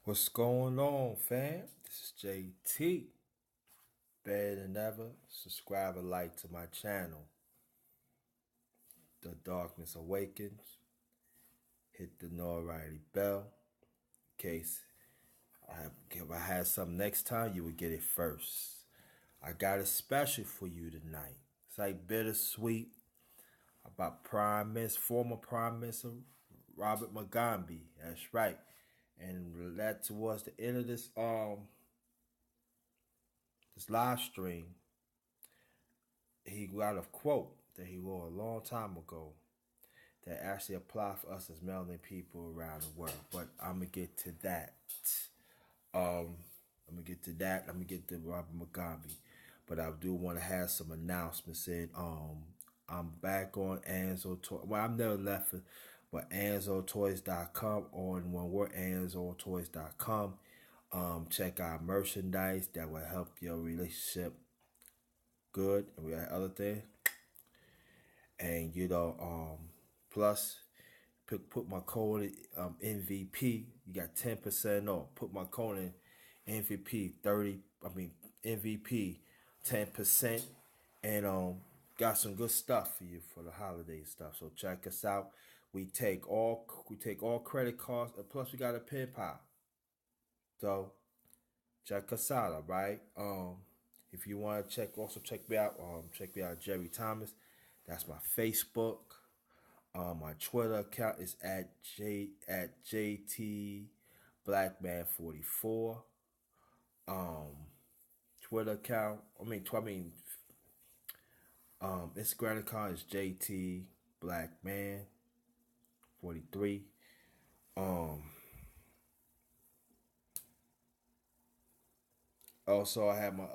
What's going on, fam? This is JT. Better than ever. Subscribe and like to my channel. The Darkness Awakens. Hit the notoriety bell. In case if I had something next time, you would get it first. I got a special for you tonight. It's like bittersweet about former Prime Minister Robert Mugabe. That's right. And that towards the end of this live stream, he got a quote that he wrote a long time ago that actually apply for us as melanin people around the world. But I'm gonna get to that. Um, I'm gonna get to that. I'm gonna get to Robert Mugabe. But I do want to have some announcements. I'm back on Anzo Toys. Well, I've never left it, but AnzoToys.com on one word, AnzoToys.com. Check out merchandise that will help your relationship good. And we got other things. And plus put my code MVP. You got 10% off. Put my code in MVP 30. MVP 10%, and got some good stuff for you for the holiday stuff. So check us out. We take all credit cards, and plus we got a PayPal. So check us out, all right? If you want to check me out. Check me out, Jerry Thomas. That's my Facebook. My Twitter account is at JT Blackman44. Twitter account. Instagram account is JT Blackman43. Also, I have my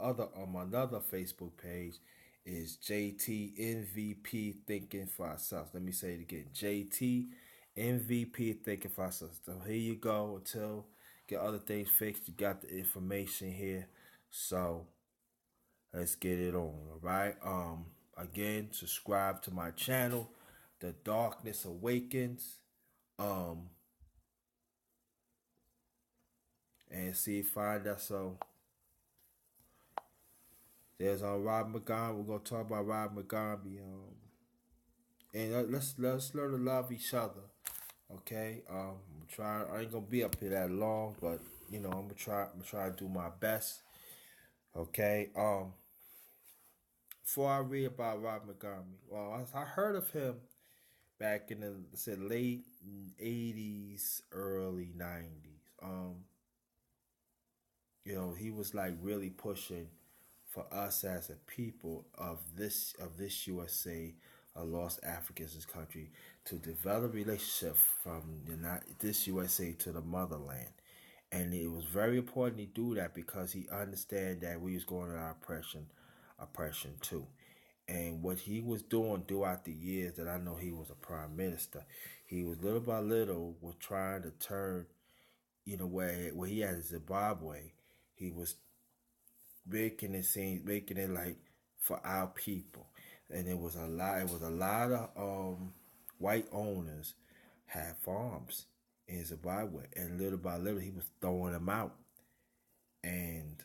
another Facebook page is JT MVP Thinking for Ourselves. Let me say it again. JT MVP Thinking for Ourselves. So here you go. Until get other things fixed, you got the information here. So let's get it on. All right. Again, subscribe to my channel, The Darkness Awakens. And find us. So there's Rob Mugabe. We're gonna talk about Rob Mugabe. And let's learn to love each other. Okay. I'm trying. I ain't gonna be up here that long, but I'm gonna try to do my best. Okay. Before I read about Rob Mugabe, well, I heard of him back in the late '80s, early '90s. He was like really pushing for us as a people of this USA, a lost Africans country, to develop relationship from this USA to the motherland. And it was very important to do that because he understand that we was going to oppression too. And what he was doing throughout the years that I know he was a prime minister, he was little by little was trying to turn, where he had Zimbabwe, he was making it like for our people. And it was a lot of white owners had farms in Zimbabwe, and little by little he was throwing them out. And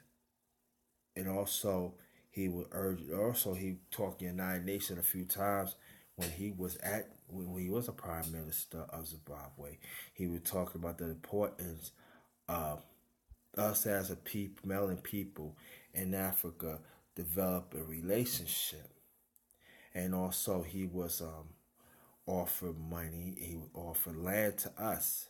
also he would urge. Also, he talked in United Nations a few times when he was a prime minister of Zimbabwe. He would talk about the importance of us as a people, melanin people in Africa, develop a relationship. And also, he was offer money. He would offer land to us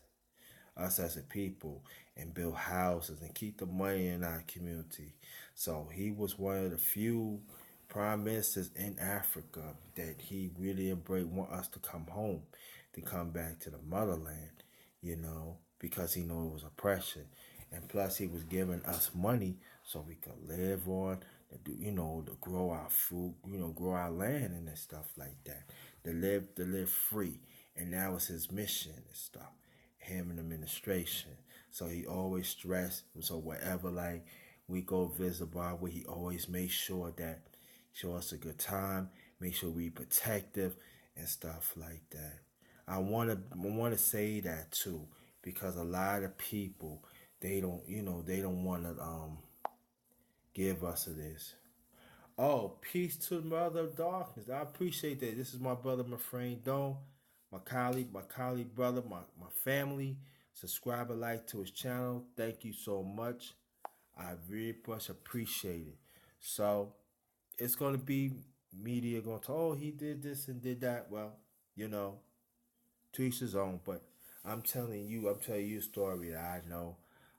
as a people, and build houses and keep the money in our community. So he was one of the few prime ministers in Africa that he really want us to come home, to come back to the motherland, because he knew it was oppression. And plus he was giving us money so we could live on, to grow our food, grow our land and stuff like that, to live free. And that was his mission and stuff, him and the administration. So he always stressed. So wherever like we go visit Zimbabwe, he always made sure that show us a good time, make sure we protective and stuff like that. I wanna say that too, because a lot of people they don't, they don't want to give us of this. Oh, peace to the mother of darkness. I appreciate that. This is my brother, my friend Don, my colleague brother, my family. Subscribe and like to his channel. Thank you so much. I very much appreciate it. So it's gonna be media going to, oh, he did this and did that. Well, to each his own. But I'm telling you a story that I know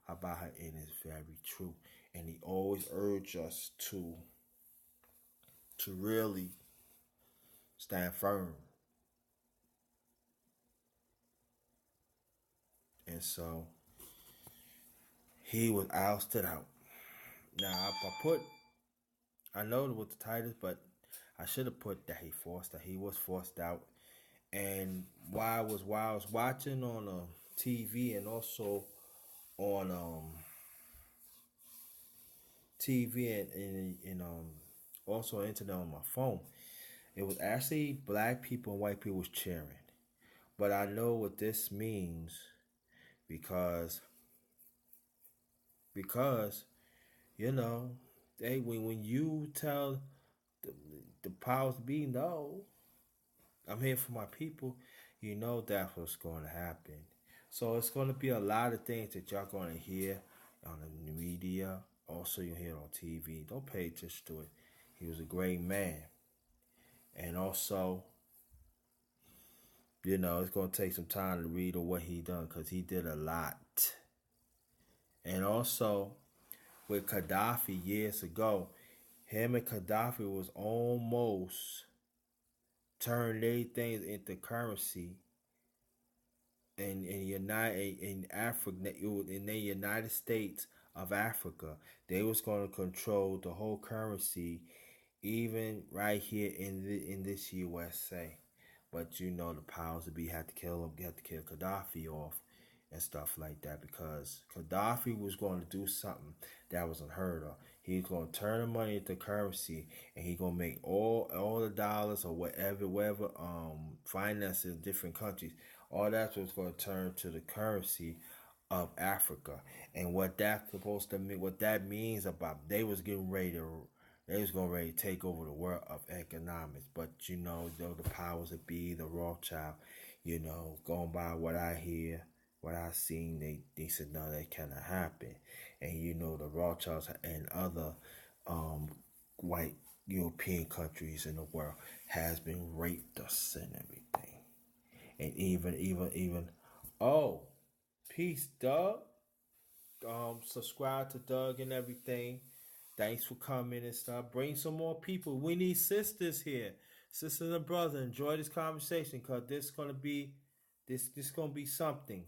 about her, and it's very true. And he always urged us to really stand firm. And so he was ousted out. Now I know what the titles, but I should have put that he was forced out. And while I was watching on TV and also on TV and also internet on my phone, it was actually black people and white people was cheering. But I know what this means because because they when you tell the, the powers to be no, I'm here for my people, that's what's going to happen. So it's going to be a lot of things that y'all going to hear on the media. Also, you hear it on TV. Don't pay attention to it. He was a great man. And also, it's going to take some time to read what he done because he did a lot. And also, with Gaddafi years ago, him and Gaddafi was almost turned their things into currency in Africa, in the United States of Africa. They was going to control the whole currency, even right here in this USA. But the powers that be had to kill him, had to kill Gaddafi off and stuff like that, because Gaddafi was going to do something that was unheard of. He's going to turn the money into currency, and he's going to make all the dollars or whatever finances in different countries, all that's what's going to turn to the currency of Africa. And what that's supposed to mean, what that means about, they was going to take over the world of economics. But the powers that be, the Rothschild, going by what I hear, what I seen, they said no, that cannot happen. And the Rothschilds and other white European countries in the world has been raped us and everything. And even oh, peace, Doug. Subscribe to Doug and everything. Thanks for coming and stuff. Bring some more people. We need sisters here, sisters and brothers. Enjoy this conversation, cause this gonna be something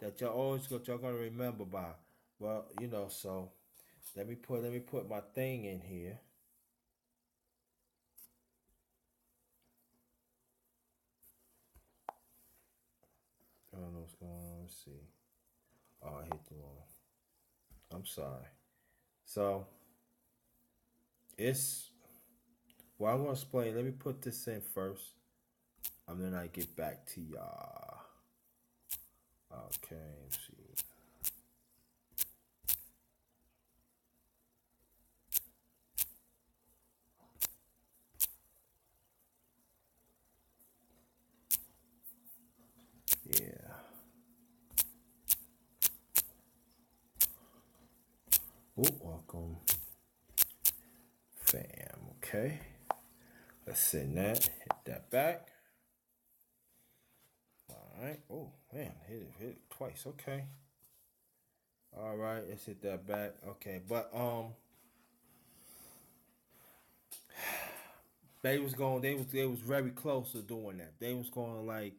that y'all gonna remember by. Well, so let me put my thing in here. I don't know what's going on. Let's see. Oh, I hit the wrong. I'm sorry. So it's well, I'm gonna explain. Let me put this in first, and then I get back to y'all. Okay, let's see. Yeah. Oh, welcome, fam. Okay. Let's send that. Hit that back. All right. Oh man, hit it twice. Okay. All right. Let's hit that back. Okay, but they was going. They was very close to doing that. They was going to like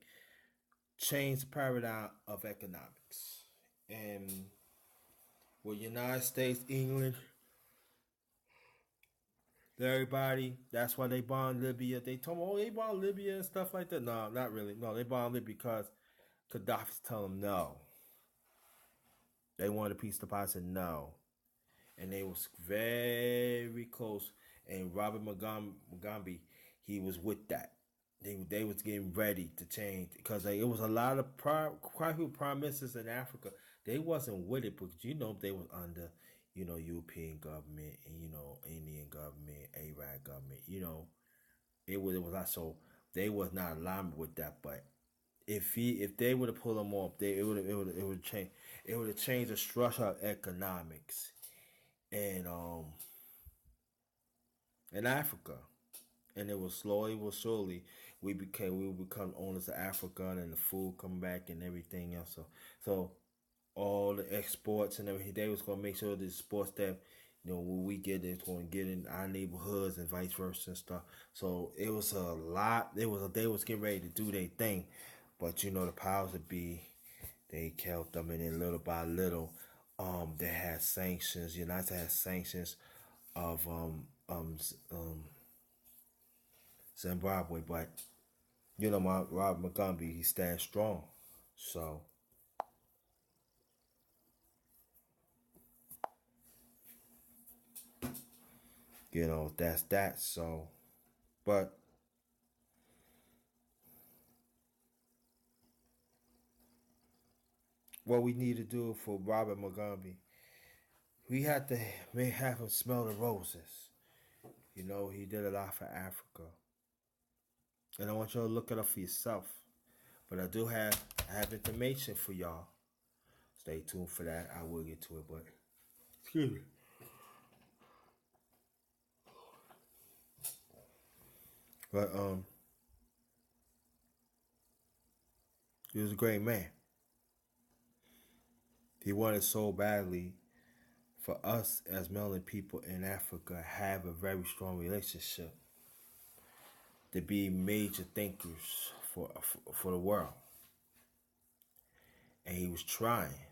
change the paradigm of economics, and with United States, England, everybody. That's why they bombed Libya. They told me, oh, they bombed Libya and stuff like that. No, not really. No, they bombed Libya because Gaddafi's telling them no. They wanted a piece of the pie. Said no, and they was very close. And Robert Mugabe, he was with that. They was getting ready to change because it was a lot of prime ministers in Africa they wasn't with it because they was under European government and Indian government, Arab government. It was not so they was not aligned with that. But if they would have pulled them off, it would change the structure of economics and in Africa. And it was slowly, but surely, we would become owners of Africa, and the food come back and everything else. So all the exports and everything, they was gonna make sure the sports that when we get it's gonna get in our neighborhoods and vice versa and stuff. So it was a lot. They was getting ready to do their thing, but the powers that be, they kept them, and then little by little, they had sanctions. United States had sanctions of Zimbabwe, but my Rob Mugabe, he stands strong. So that's that. So, but what we need to do for Robert Mugabe, we had to have him smell the roses. He did a lot for Africa, and I want y'all to look it up for yourself. But I have information for y'all. Stay tuned for that. I will get to it, but excuse me. But he was a great man. He wanted so badly for us as melanin people in Africa have a very strong relationship to be major thinkers for the world, and he was trying.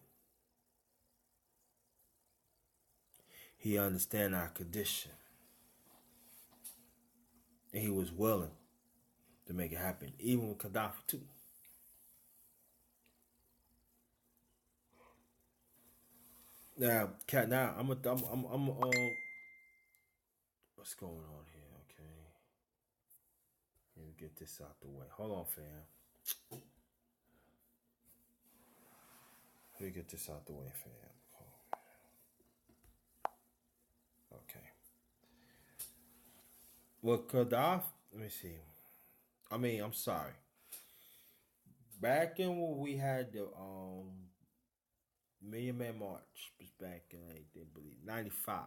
He understand our condition, and he was willing to make it happen, even with Gaddafi too. Now, cat. Now what's going on here? Okay, let me get this out the way. Hold on, fam. Let me get this out the way, fam. Okay. Well, Gaddafi. Let me see. I'm sorry. Back in when we had the Million Man March, was back in I believe 95.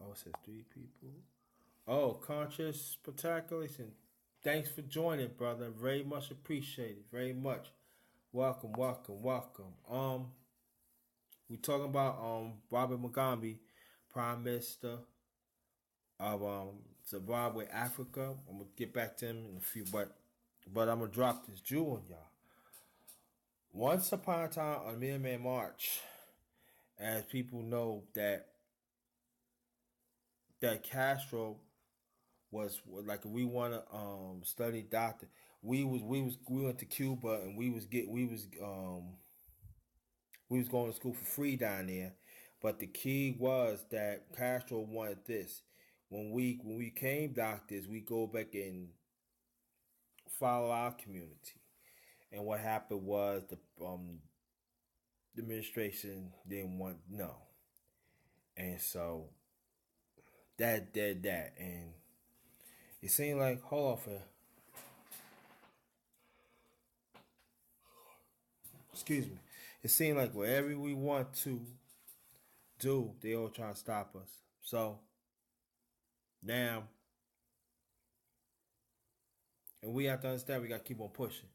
Oh, it says 3 people. Oh, Conscious Spectacular. Listen, thanks for joining, brother. Very much appreciated. Very much. Welcome, welcome, welcome. We talking about Robert Mugabe, Prime Minister of Zimbabwe, Africa. I'm gonna get back to him in a few, but I'm gonna drop this jewel on y'all. Once upon a time on Million Man March, as people know that Castro was like, we want to study doctor. We went to Cuba, and we was going to school for free down there. But the key was that Castro wanted this. When we came doctors, we go back and follow our community. And what happened was the administration didn't want no, and so that did that, and it seemed like, hold on for, excuse me, it seemed like whatever we want to do, they all try to stop us. So now, and we have to understand, we got to keep on pushing.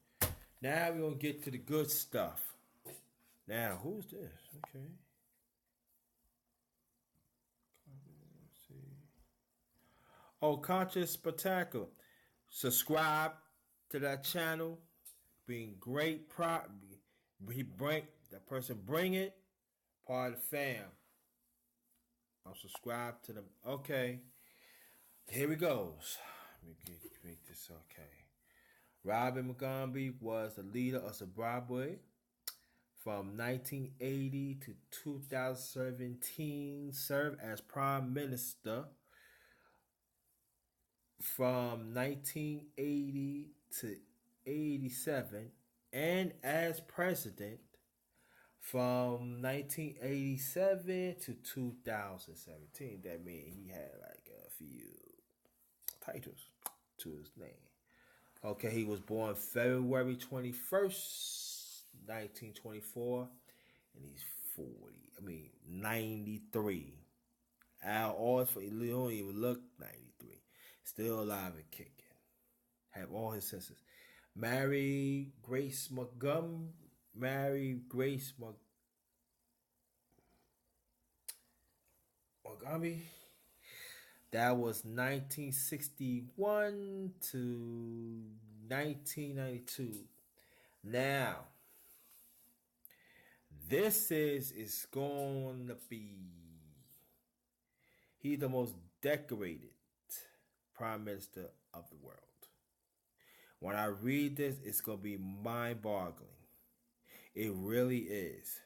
Now we're gonna get to the good stuff. Now, who's this? Okay. Let's see. Oh, Conscious Spectacular. Subscribe to that channel. Being great he bring that person, bring it, part of the fam. I'm subscribed to them. Okay. Here we goes. Let me make this okay. Robert Mugabe was the leader of Zimbabwe from 1980 to 2017, served as Prime Minister from 1980 to 87, and as President From 1987 to 2017. That means he had like a few titles to his name. Okay, he was born February 21st, 1924, and he's 93. He don't even look 93. Still alive and kicking. Have all his senses. Married Grace Mugabe. That was 1961 to 1992. Now, this is going to be. He's the most decorated Prime Minister of the world. When I read this, it's going to be mind-boggling. It really is.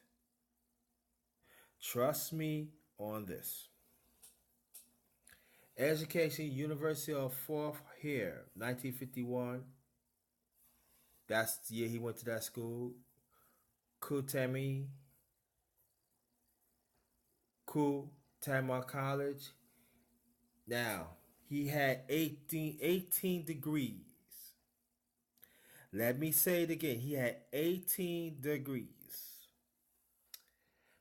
Trust me on this. Education, University of Fort here, 1951. That's the year he went to that school. Kutama College. Now, he had 18 degrees. Let me say it again. He had 18 degrees.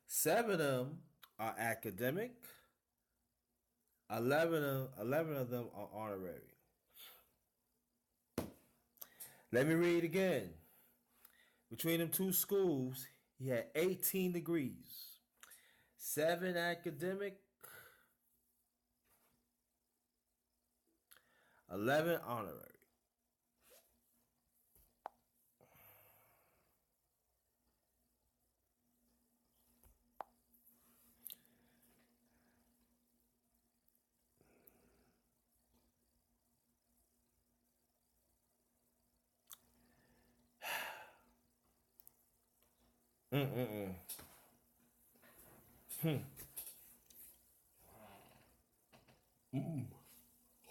7 of them are academic. 11 of them are honorary. Let me read again. Between them two schools, he had 18 degrees. 7 academic, 11 honorary.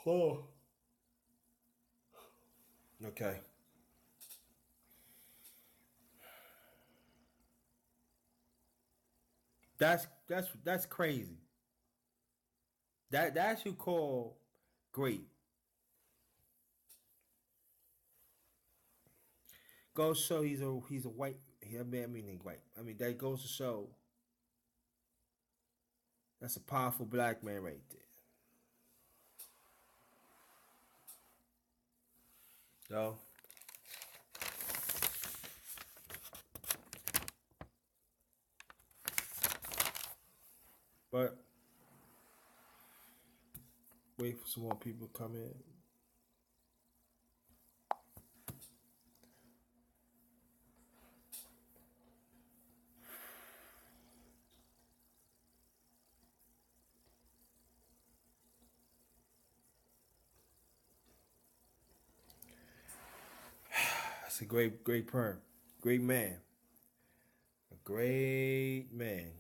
Oh. Okay. That's crazy. That's you call great. Goes to show he's a white. He's white. That goes to show that's a powerful black man right there. Yo. But wait for some more people to come in. That's a great perm. Great man. A great man.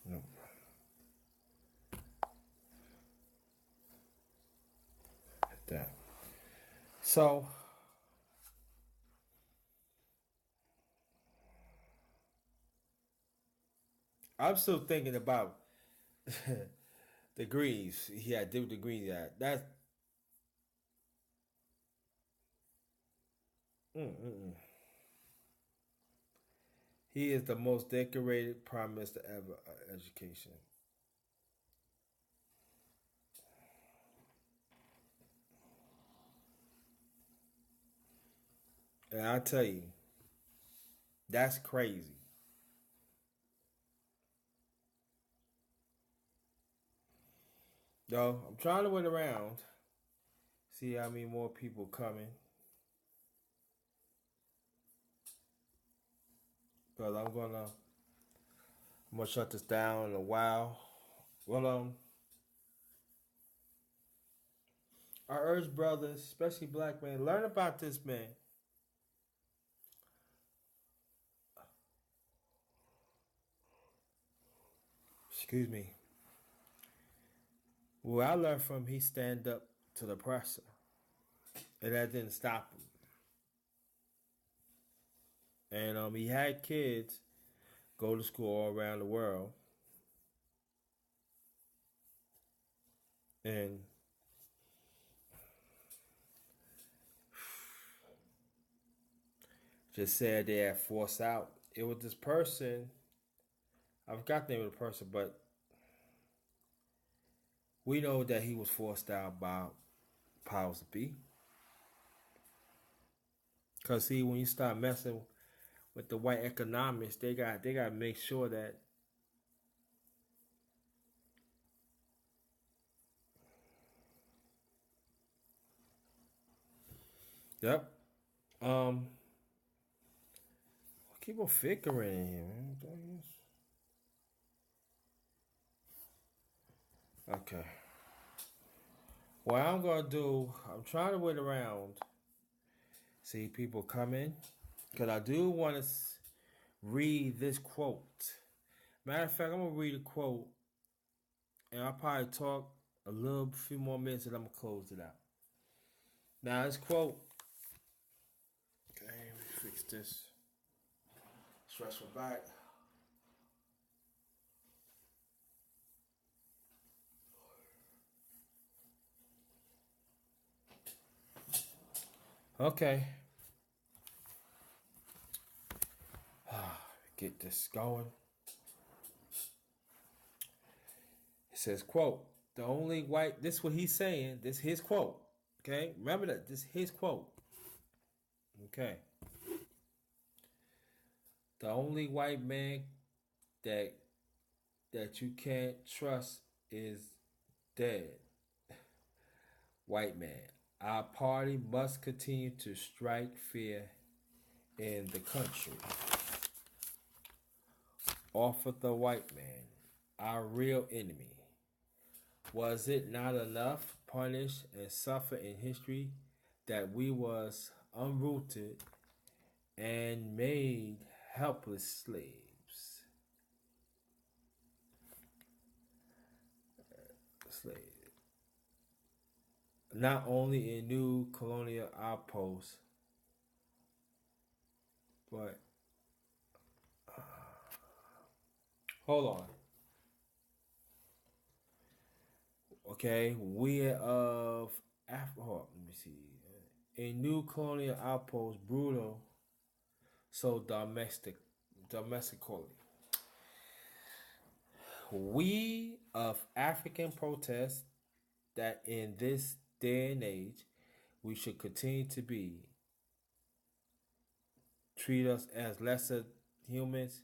No. That. So I'm still thinking about degrees. He had different degrees. That's mm-mm. He is the most decorated prime minister ever. Education. And I tell you, that's crazy. Yo, I'm trying to wait around, see how many more people coming. Cause I'm gonna shut this down in a while. Well, I urge brothers, especially black men, learn about this man. Excuse me. Well, I learned from he stand up to the oppressor, and that didn't stop him. And he had kids go to school all around the world, and just said they had forced out. It was this person. I forgot the name of the person, but we know that he was forced out by powers to be. Cause see, when you start messing with the white economics, they got to make sure that. Yep. Keep on figuring in here, man. Okay. What I'm gonna do, I'm trying to wait around, see people come in, cause I do want to read this quote. Matter of fact, I'm gonna read a quote, and I'll probably talk a little few more minutes, and I'm gonna close it out. Now this quote. Okay, let me fix this. Stretch my back. Okay. Get this going. It says, quote, the only white, this is what he's saying, this is his quote. Okay, remember that, this is his quote. Okay. The only white man that you can't trust is dead. White man. Our party must continue to strike fear in the country. Offer the white man, our real enemy. Was it not enough punish and suffer in history that we was unrooted and made helpless slaves? Not only in new colonial outposts, but hold on. Okay, we of Africa. Let me see. A new colonial outpost, brutal, so domestically. We of African protest that in this day and age we should continue to be treat us as lesser humans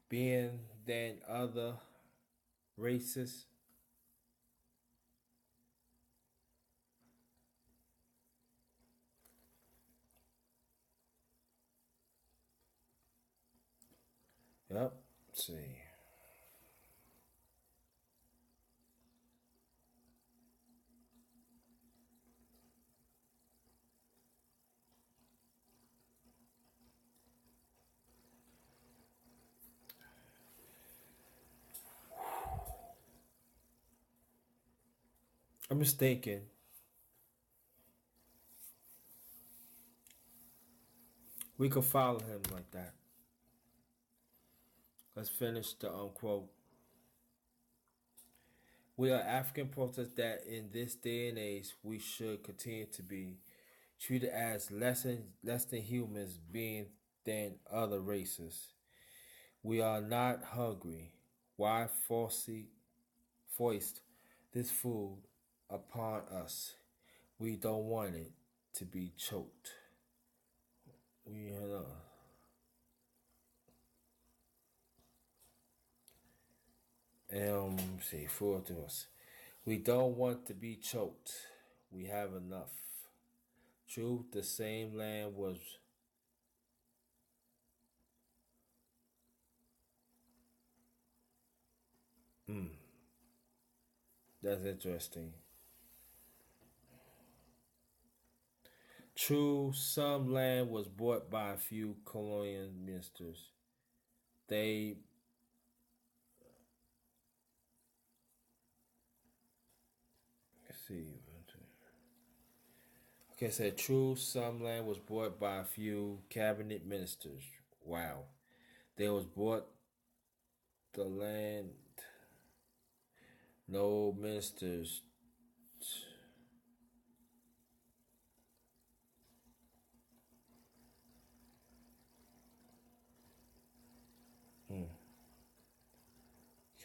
being than other races. Yep. Let's see. I'm just thinking we could follow him like that. Let's finish the quote. We are African protesters that in this day and age we should continue to be treated as less than humans being than other races. We are not hungry. Why foist this food upon us? We don't want it to be choked. We see food to us. We don't want to be choked. We have enough. True, the same land was. That's interesting. True, some land was bought by a few colonial ministers. They let's see. Okay, said true, some land was bought by a few cabinet ministers. Wow, they was bought the land. No ministers.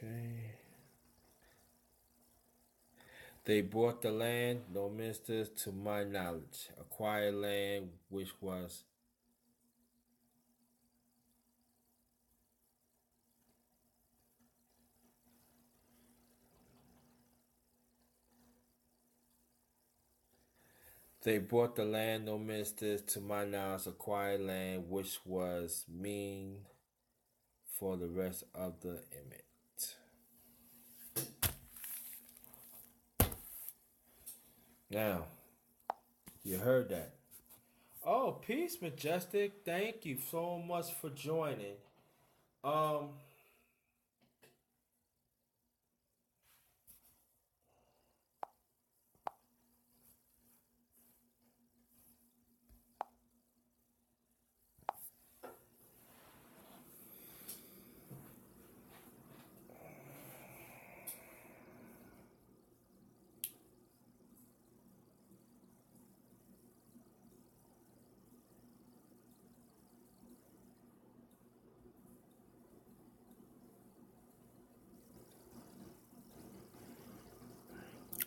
Okay. They bought the land, no ministers, to my knowledge. Acquired land, which was. They bought the land, no ministers, to my knowledge. Acquired land, which was mean for the rest of the image. Now, you heard that. Oh, peace, Majestic. Thank you so much for joining. Um,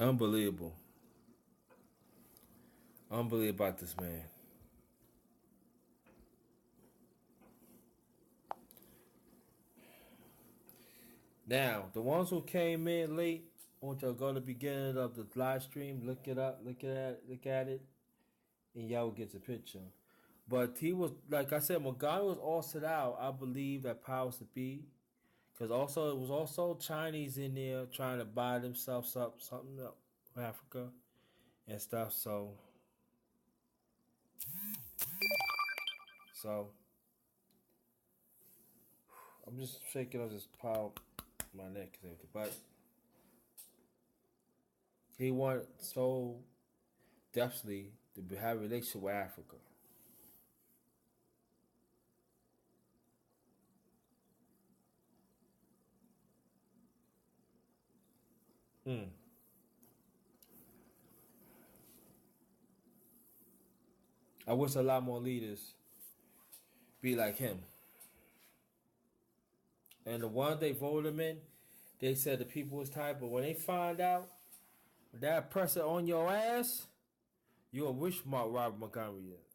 unbelievable. Unbelievable about this man. Now, the ones who came in late, I want y'all to go to the beginning of the live stream, look it up, look at it, and y'all will get the picture. But he was, like I said, Mugabe was all set out. I believe that powers to be, because also it was also Chinese in there trying to buy themselves up something up from Africa and stuff. So I'm just shaking up this pile my neck, but he wanted so desperately to have a relationship with Africa. Hmm. I wish a lot more leaders be like him. And the one they voted him in, they said the people was tired, but when they find out that pressure on your ass, you'll wish Mark Robert Montgomery is.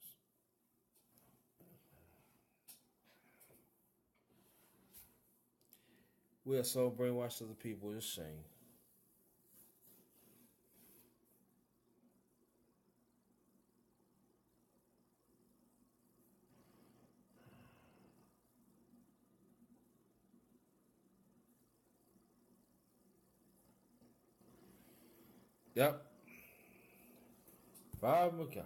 We are so brainwashed as the people, it's a shame. Yep. Robert Montgomery.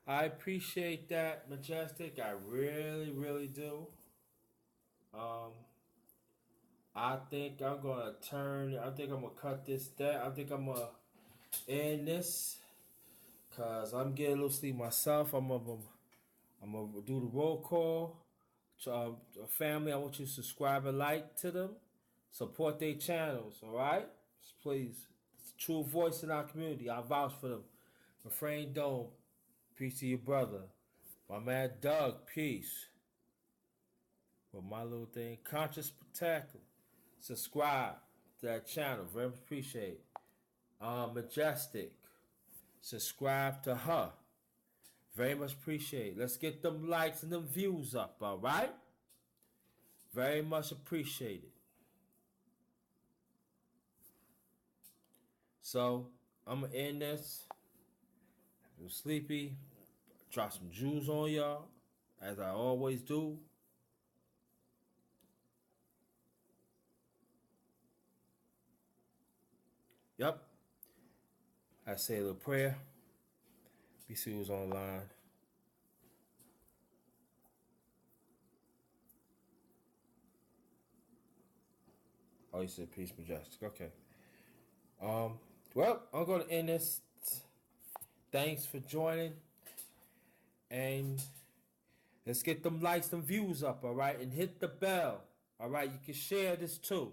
I appreciate that, Majestic. I really, really do. Um, I think I'm gonna turn. I think I'm gonna cut this down. I think I'm gonna end this because I'm getting a little sleep myself. I'm gonna do the roll call. Family, I want you to subscribe and like to them. Support their channels, all right? Please. It's a true voice in our community. I vouch for them. My friend Dome, peace to your brother. My man Doug, peace. With my little thing, Conscious Spectacular. Subscribe to that channel. Very much appreciate. Majestic. Subscribe to her. Very much appreciate. Let's get them likes and them views up, all right? Very much appreciated. So, I'm going to end this. I'm sleepy. Drop some jewels on y'all, as I always do. Yep. I say a little prayer. We see who's online. Oh, you said peace, majestic. Okay. Well, I'm gonna end this. Thanks for joining, and let's get them likes, them views up. All right, and hit the bell. All right, you can share this too.